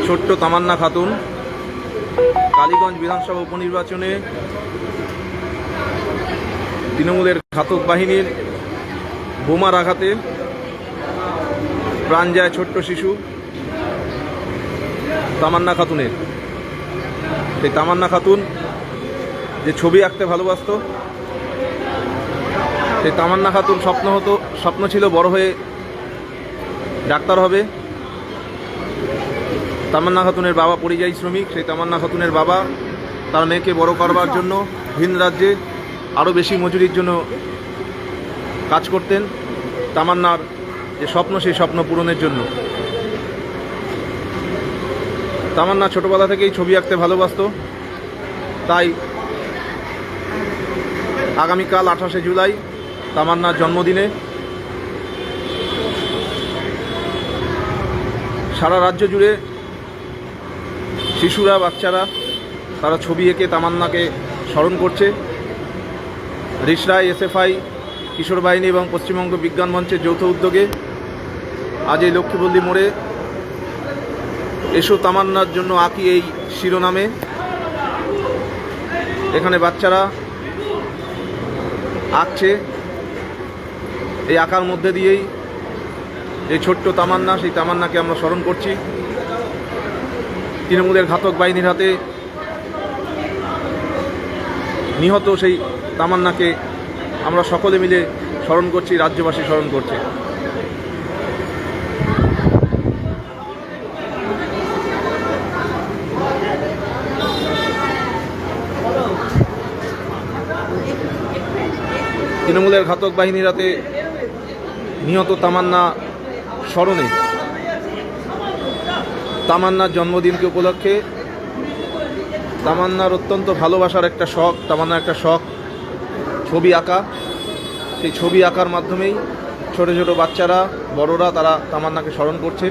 ছোট্ট তামান্না খাতুন কালীগঞ্জ বিধানসভা উপনির্বাচনে তৃণমূলের ঘাতক বাহিনীর বোমার আঘাতে প্রাণ যায় ছোট্ট শিশু তামান্না খাতুনের। সেই তামান্না খাতুন যে ছবি আঁকতে ভালোবাসত, সেই তামান্না খাতুন স্বপ্ন ছিল বড় হয়ে ডাক্তার হবে। তামান্না খাতুনের বাবা পরিযায়ী শ্রমিক। সেই তামান্না খাতুনের বাবা তার মেয়েকে বড় করবার জন্য ভিন রাজ্যে আরও বেশি মজুরির জন্য কাজ করতেন। তামান্নার যে স্বপ্ন, সেই স্বপ্ন পূরণের জন্য। তামান্না ছোটবেলা থেকেই ছবি আঁকতে ভালোবাসত। তাই আগামীকাল 28শে জুলাই তামান্নার জন্মদিনে সারা রাজ্য জুড়ে শিশুরা, বাচ্চারা তারা ছবি এঁকে তামান্নাকে স্মরণ করছে। রিসরাই, এসএফআই, কিশোর বাহিনী এবং পশ্চিমবঙ্গ বিজ্ঞান মঞ্চের যৌথ উদ্যোগে আজ এই লক্ষ্মীপল্লী মোড়ে এসো তামান্নার জন্য আঁকি এই শিরোনামে এখানে বাচ্চারা আঁকছে। এই আঁকার মধ্যে দিয়েই এই ছোট্ট তামান্না, সেই তামান্নাকে আমরা স্মরণ করছি। তৃণমূলের ঘাতক বাহিনীর হাতে নিহত সেই তামান্নাকে আমরা সকলে মিলে স্মরণ করছি, রাজ্যবাসী স্মরণ করছে। তৃণমূলের ঘাতক বাহিনীর হাতে নিহত তামান্না স্মরণে তামান্নার জন্মদিনকে উপলক্ষে তামান্নার অত্যন্ত ভালোবাসার একটা শখ, তামান্নার একটা শখ ছবি আঁকা। সেই ছবি আঁকার মাধ্যমেই ছোট ছোট বাচ্চারা, বড়রা তারা তামান্নাকে স্মরণ করছে।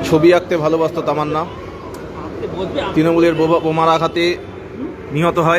ছবি আঁকতে ভালোবাসত তামান্না। তৃণমূলের বোমার আঘাতে নিহত হয়।